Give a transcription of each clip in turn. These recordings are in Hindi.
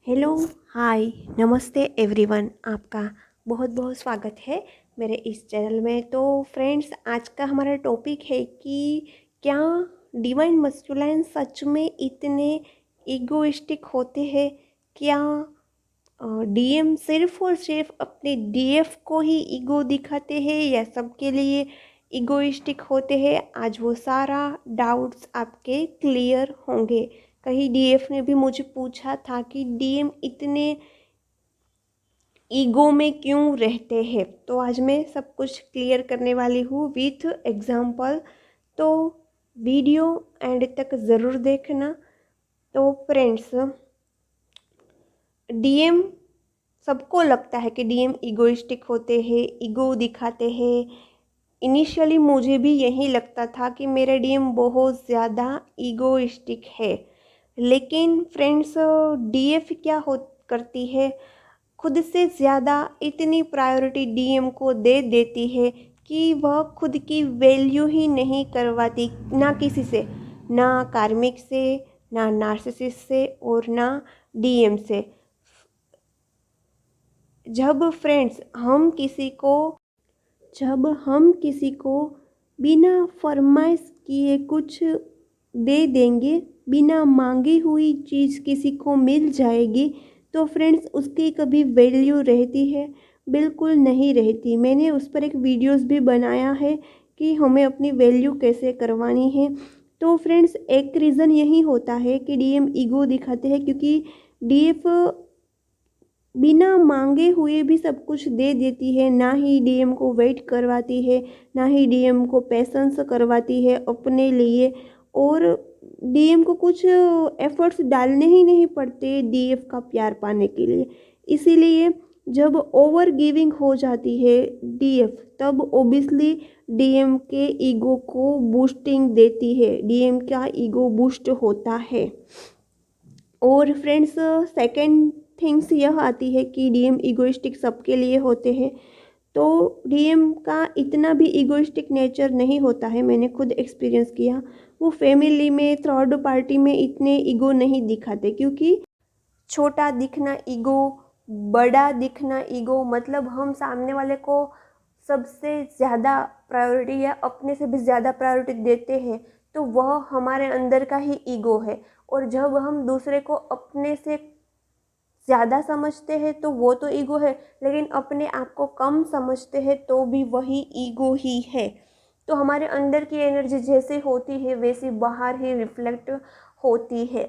हेलो, हाय, नमस्ते एवरीवन। आपका बहुत बहुत स्वागत है मेरे इस चैनल में। तो फ्रेंड्स, आज का हमारा टॉपिक है कि क्या डिवाइन मस्कुलाइन सच में इतने ईगोइस्टिक होते हैं? क्या डीएम सिर्फ और सिर्फ अपने डीएफ को ही ईगो दिखाते हैं या सबके लिए ईगोइस्टिक होते हैं? आज वो सारा डाउट्स आपके क्लियर होंगे। कहीं डीएफ ने भी मुझे पूछा था कि डीएम इतने ईगो में क्यों रहते हैं, तो आज मैं सब कुछ क्लियर करने वाली हूँ विथ एग्जाम्पल। तो वीडियो एंड तक ज़रूर देखना। तो फ्रेंड्स, डीएम सबको लगता है कि डीएम ईगोइस्टिक होते हैं, ईगो दिखाते हैं। इनिशियली मुझे भी यही लगता था कि मेरा डीएम बहुत ज़्यादा ईगोइस्टिक है। लेकिन फ्रेंड्स, डीएफ क्या हो करती है, खुद से ज़्यादा इतनी प्रायोरिटी डीएम को दे देती है कि वह खुद की वैल्यू ही नहीं करवाती, ना किसी से, ना कार्मिक से, ना नार्सिसिस्ट से और ना डीएम से। जब फ्रेंड्स हम किसी को बिना फरमाइश किए कुछ दे देंगे, बिना मांगी हुई चीज़ किसी को मिल जाएगी, तो फ्रेंड्स उसकी कभी वैल्यू रहती है? बिल्कुल नहीं रहती। मैंने उस पर एक वीडियोस भी बनाया है कि हमें अपनी वैल्यू कैसे करवानी है। तो फ्रेंड्स, एक रीज़न यही होता है कि डीएम ईगो दिखाते हैं, क्योंकि डीएफ बिना मांगे हुए भी सब कुछ दे देती है। ना ही डीएम को वेट करवाती है, ना ही डीएम को पेशेंस करवाती है अपने लिए। और डीएम को कुछ एफर्ट्स डालने ही नहीं पड़ते डीएफ का प्यार पाने के लिए। इसीलिए जब ओवर गिविंग हो जाती है डीएफ, तब ओबियसली डीएम के ईगो को बूस्टिंग देती है, डीएम का ईगो बूस्ट होता है। और फ्रेंड्स, सेकंड थिंग्स यह आती है कि डीएम ईगोइस्टिक सबके लिए होते हैं। तो डीएम का इतना भी ईगोइस्टिक नेचर नहीं होता है, मैंने खुद एक्सपीरियंस किया। वो फैमिली में, थर्ड पार्टी में इतने ईगो नहीं दिखाते, क्योंकि छोटा दिखना ईगो, बड़ा दिखना ईगो, मतलब हम सामने वाले को सबसे ज़्यादा प्रायोरिटी या अपने से भी ज़्यादा प्रायोरिटी देते हैं, तो वह हमारे अंदर का ही ईगो है। और जब हम दूसरे को अपने से ज़्यादा समझते हैं तो वो तो ईगो है, लेकिन अपने आप को कम समझते हैं तो भी वही ईगो ही है। तो हमारे अंदर की एनर्जी जैसे होती है वैसी बाहर ही रिफ्लेक्ट होती है।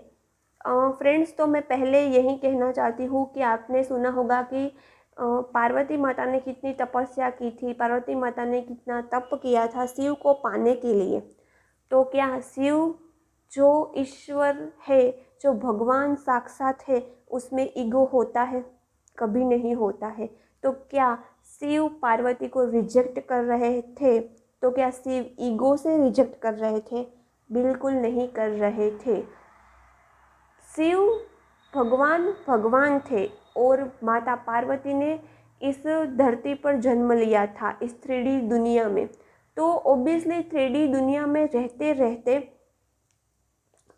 फ्रेंड्स, तो मैं पहले यही कहना चाहती हूँ कि आपने सुना होगा कि पार्वती माता ने कितनी तपस्या की थी, पार्वती माता ने कितना तप किया था शिव को पाने के लिए। तो क्या शिव जो ईश्वर है, जो भगवान साक्षात है, उसमें ईगो होता है? कभी नहीं होता है। तो क्या शिव पार्वती को रिजेक्ट कर रहे थे? तो क्या शिव ईगो से रिजेक्ट कर रहे थे? बिल्कुल नहीं कर रहे थे। शिव भगवान भगवान थे और माता पार्वती ने इस धरती पर जन्म लिया था, इस 3D दुनिया में। तो ओब्वियसली 3D दुनिया में रहते रहते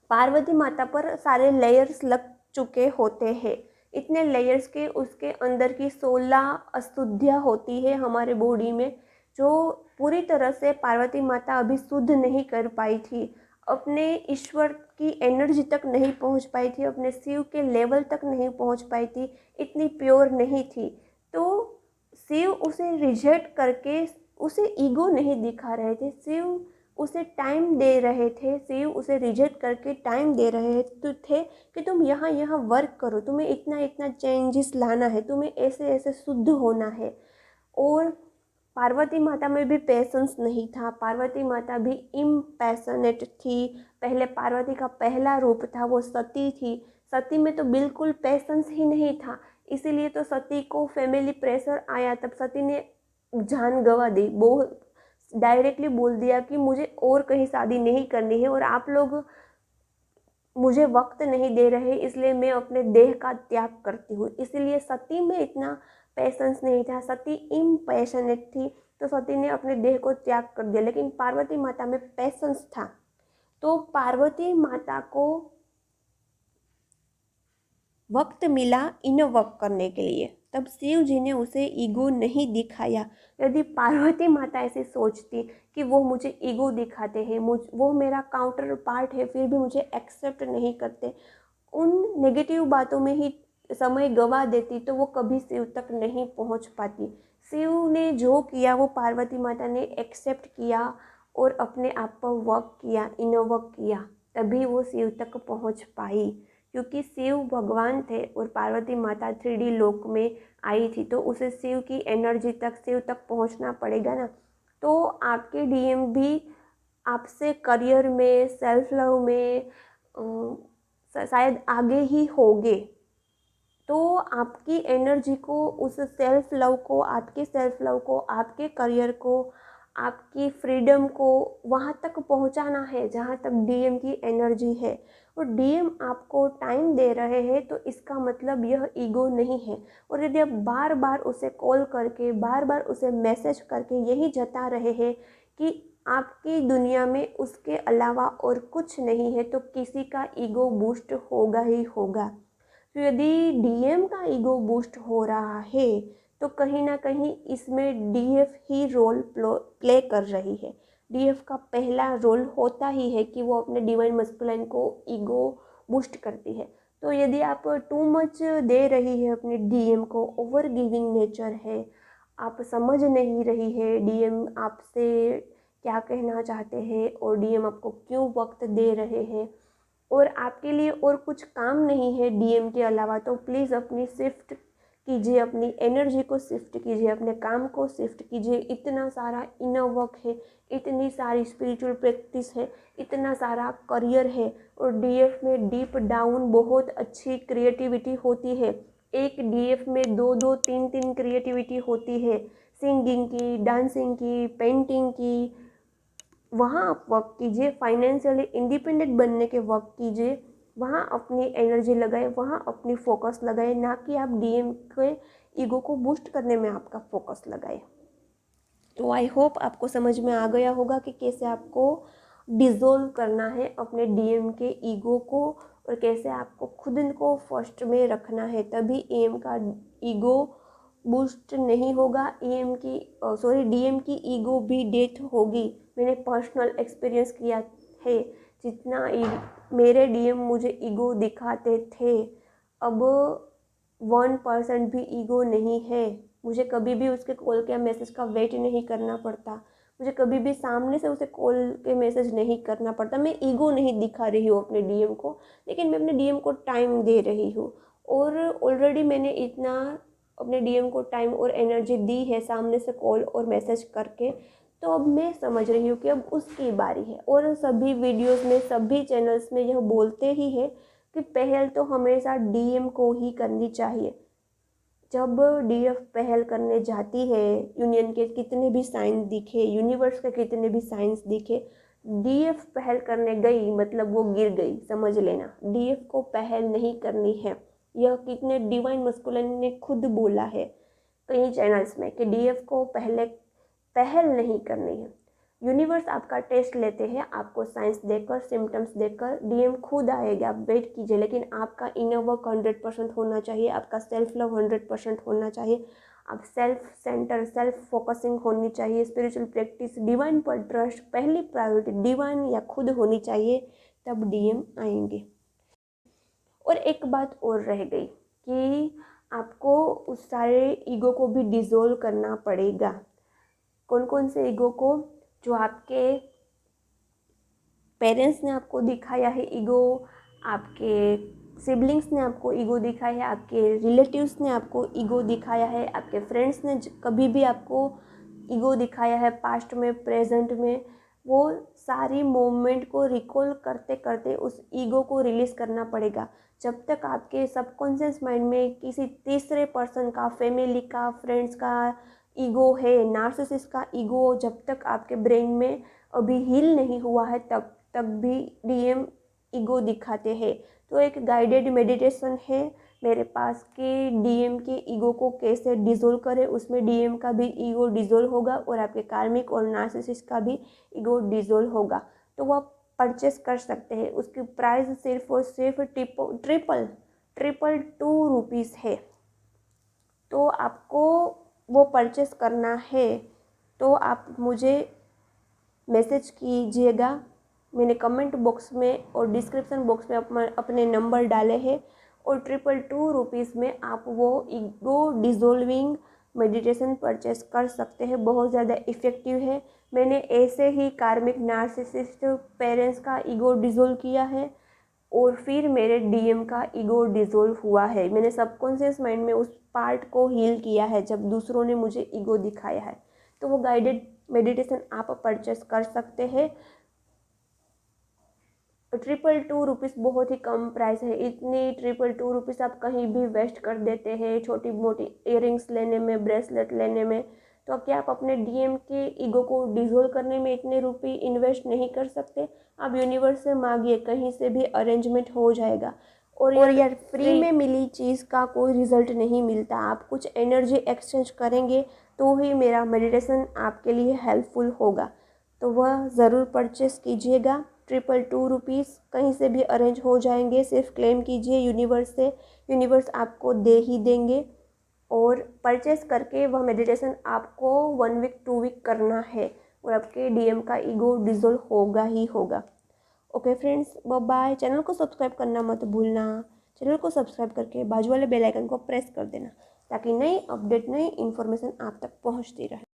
पार्वती माता पर सारे लेयर्स लग चुके होते हैं। इतने लेयर्स के उसके अंदर की 16 अशुद्धियाँ होती है हमारे बॉडी में, जो पूरी तरह से पार्वती माता अभी शुद्ध नहीं कर पाई थी, अपने ईश्वर की एनर्जी तक नहीं पहुंच पाई थी, अपने शिव के लेवल तक नहीं पहुंच पाई थी, इतनी प्योर नहीं थी। तो शिव उसे रिजेक्ट करके उसे ईगो नहीं दिखा रहे थे, शिव उसे टाइम दे रहे थे, शिव उसे रिजेक्ट करके टाइम दे रहे थे कि तुम यहाँ यहाँ वर्क करो, तुम्हें इतना इतना चेंजेस लाना है, तुम्हें ऐसे ऐसे शुद्ध होना है। और पार्वती माता में भी पेशेंस नहीं था, पार्वती माता भी इम्पैशनेट थी। पहले पार्वती का पहला रूप था वो सती थी, सती में तो बिल्कुल पेशेंस ही नहीं था। इसीलिए तो सती को फैमिली प्रेशर आया, तब सती ने जान गंवा दी, डायरेक्टली बोल दिया कि मुझे और कहीं शादी नहीं करनी है और आप लोग मुझे वक्त नहीं दे रहे, इसलिए मैं अपने देह का त्याग करती हूँ। इसीलिए सती में इतना पेशेंस नहीं था, सती इम्पैशनेट थी, तो सती ने अपने देह को त्याग कर दिया। लेकिन पार्वती माता में पेशेंस था। तो पार्वती माता को वक्त मिला इन वर्क करने के लिए, तब शिव जी ने उसे ईगो नहीं दिखाया। यदि पार्वती माता ऐसे सोचती कि वो मुझे ईगो दिखाते हैं, वो मेरा काउंटर पार्ट है, फिर भी मुझे एक्सेप्ट नहीं करते, उन नेगेटिव बातों में ही समय गवा देती, तो वो कभी शिव तक नहीं पहुंच पाती। शिव ने जो किया वो पार्वती माता ने एक्सेप्ट किया और अपने आप पर वर्क किया, इनर वर्क किया, तभी वो शिव तक पहुंच पाई। क्योंकि शिव भगवान थे और पार्वती माता 3D लोक में आई थी, तो उसे शिव की एनर्जी तक, शिव तक पहुंचना पड़ेगा ना। तो आपके डीएम भी आपसे करियर में, सेल्फ लव में शायद आगे ही होगे। तो आपकी एनर्जी को, उस सेल्फ लव को, आपके सेल्फ लव को, आपके करियर को, आपकी फ्रीडम को वहाँ तक पहुँचाना है जहाँ तक डीएम की एनर्जी है। और डीएम आपको टाइम दे रहे हैं तो इसका मतलब यह ईगो नहीं है। और यदि आप बार बार उसे कॉल करके, बार बार उसे मैसेज करके यही जता रहे हैं कि आपकी दुनिया में उसके अलावा और कुछ नहीं है, तो किसी का ईगो बूस्ट होगा ही होगा। तो यदि डीएम का ईगो बूस्ट हो रहा है तो कहीं ना कहीं इसमें डीएफ ही रोल प्ले कर रही है। डीएफ का पहला रोल होता ही है कि वो अपने डिवाइन मस्कुलाइन को ईगो बूस्ट करती है। तो यदि आप टू मच दे रही है अपने डीएम को, ओवर गिविंग नेचर है, आप समझ नहीं रही है डीएम आपसे क्या कहना चाहते हैं और डीएम आपको क्यों वक्त दे रहे हैं, और आपके लिए और कुछ काम नहीं है डीएम के अलावा, तो प्लीज़ अपनी शिफ्ट कीजिए, अपनी एनर्जी को शिफ्ट कीजिए, अपने काम को शिफ्ट कीजिए। इतना सारा इनर वर्क है, इतनी सारी स्पिरिचुअल प्रैक्टिस है, इतना सारा करियर है, और डीएफ में डीप डाउन बहुत अच्छी क्रिएटिविटी होती है। एक डीएफ में 2-2, 3-3 क्रिएटिविटी होती है, सिंगिंग की, डांसिंग की, पेंटिंग की। वहाँ आप वर्क कीजिए, फाइनेंशियली इंडिपेंडेंट बनने के वर्क कीजिए, वहाँ अपनी एनर्जी लगाए, वहाँ अपनी फोकस लगाए, ना कि आप डीएम के ईगो को बूस्ट करने में आपका फोकस लगाए। तो आई होप आपको समझ में आ गया होगा कि कैसे आपको डिज़ोल्व करना है अपने डीएम के ईगो को, और कैसे आपको खुद को फर्स्ट में रखना है, तभी एम का ईगो बूस्ट नहीं होगा। डीएम की ईगो भी डेथ होगी। मैंने पर्सनल एक्सपीरियंस किया है। जितना मेरे डीएम मुझे ईगो दिखाते थे, अब 1% भी ईगो नहीं है। मुझे कभी भी उसके कॉल के मैसेज का वेट नहीं करना पड़ता, मुझे कभी भी सामने से उसे कॉल के मैसेज नहीं करना पड़ता। मैं ईगो नहीं दिखा रही हूँ अपने डीएम को, लेकिन मैं अपने डीएम को टाइम दे रही हूँ। और ऑलरेडी मैंने इतना अपने डीएम को टाइम और एनर्जी दी है सामने से कॉल और मैसेज करके, तो अब मैं समझ रही हूँ कि अब उसकी बारी है। और सभी वीडियोस में, सभी चैनल्स में यह बोलते ही है कि पहल तो हमेशा डीएम को ही करनी चाहिए। जब डीएफ पहल करने जाती है, यूनियन के कितने भी साइंस दिखे, यूनिवर्स के कितने भी साइंस दिखे, डीएफ पहल करने गई मतलब वो गिर गई, समझ लेना। डीएफ को पहल नहीं करनी है, यह कितने डिवाइन मस्कुलिन ने खुद बोला है कई चैनल्स में कि डीएफ को पहल नहीं करनी है। यूनिवर्स आपका टेस्ट लेते हैं, आपको साइंस देकर, सिम्टम्स देकर, डीएम खुद आएगा, आप वेट कीजिए। लेकिन आपका इनर वर्क 100% होना चाहिए, आपका सेल्फ लव 100% होना चाहिए, आप सेल्फ सेंटर, सेल्फ फोकसिंग होनी चाहिए, स्पिरिचुअल प्रैक्टिस, डिवाइन पर ट्रस्ट, पहली प्रायोरिटी डिवाइन या खुद होनी चाहिए, तब डीएम आएंगे। और एक बात और रह गई कि आपको उस सारे ईगो को भी डिसोल्व करना पड़ेगा। कौन कौन से ईगो को? जो आपके पेरेंट्स ने आपको दिखाया है ईगो, आपके सिबलिंग्स ने आपको ईगो दिखाया है, आपके रिलेटिव्स ने आपको ईगो दिखाया है, आपके फ्रेंड्स ने कभी भी आपको ईगो दिखाया है पास्ट में, प्रेजेंट में, वो सारी मोमेंट को रिकॉल करते करते उस ईगो को रिलीज़ करना पड़ेगा। जब तक आपके सबकॉन्शियस माइंड में किसी तीसरे पर्सन का, फैमिली का, फ्रेंड्स का ईगो है, नार्सिसिस्ट का ईगो जब तक आपके ब्रेन में अभी हील नहीं हुआ है, तब तक भी डीएम ईगो दिखाते हैं। तो एक गाइडेड मेडिटेशन है मेरे पास कि डीएम के ईगो को कैसे डिसोल्व करें। उसमें डीएम का भी ईगो डिसोल्व होगा और आपके कार्मिक और नार्सिसिस्ट का भी ईगो डिसोल्व होगा। तो वो आप परचेस कर सकते हैं। उसकी प्राइस सिर्फ और सिर्फ ₹222 है। तो आपको वो परचेस करना है तो आप मुझे मैसेज कीजिएगा। मैंने कमेंट बॉक्स में और डिस्क्रिप्शन बॉक्स में अपने नंबर डाले हैं और ₹222 में आप वो ईगो डिज़ोल्विंग मेडिटेशन परचेस कर सकते हैं। बहुत ज़्यादा इफ़ेक्टिव है। मैंने ऐसे ही कार्मिक नार्सिसिस्ट पेरेंट्स का ईगो डिज़ोल्व किया है और फिर मेरे डीएम का ईगो डिज़ोल्व हुआ है। मैंने सबकॉन्शियस माइंड में उस पार्ट को हील किया है जब दूसरों ने मुझे ईगो दिखाया है। तो वो गाइडेड मेडिटेशन आप परचेस कर सकते हैं। ₹222 बहुत ही कम प्राइस है। इतनी ₹222 आप कहीं भी वेस्ट कर देते हैं छोटी मोटी इयररिंग्स लेने में, ब्रेसलेट लेने में। तो क्या आप अपने डीएम के ईगो को डिज़ोल्व करने में इतने रुपये इन्वेस्ट नहीं कर सकते? आप यूनिवर्स से मांगिए, कहीं से भी अरेंजमेंट हो जाएगा। और यार फ्री में मिली चीज़ का कोई रिज़ल्ट नहीं मिलता। आप कुछ एनर्जी एक्सचेंज करेंगे तो ही मेरा मेडिटेशन आपके लिए हेल्पफुल होगा। तो वह ज़रूर परचेस कीजिएगा। ₹222 कहीं से भी अरेंज हो जाएंगे। सिर्फ क्लेम कीजिए यूनिवर्स से, यूनिवर्स आपको दे ही देंगे। और परचेस करके वह मेडिटेशन आपको 1 वीक 2 वीक करना है और आपके डीएम का ईगो डिज़ोल्व होगा ही होगा। Okay friends, bye bye. Channel को सब्सक्राइब करना मत भूलना। चैनल को सब्सक्राइब करके बाजू वाले बेल आइकन को प्रेस कर देना ताकि नई अपडेट, नई इन्फॉर्मेशन आप तक पहुंचती रहे।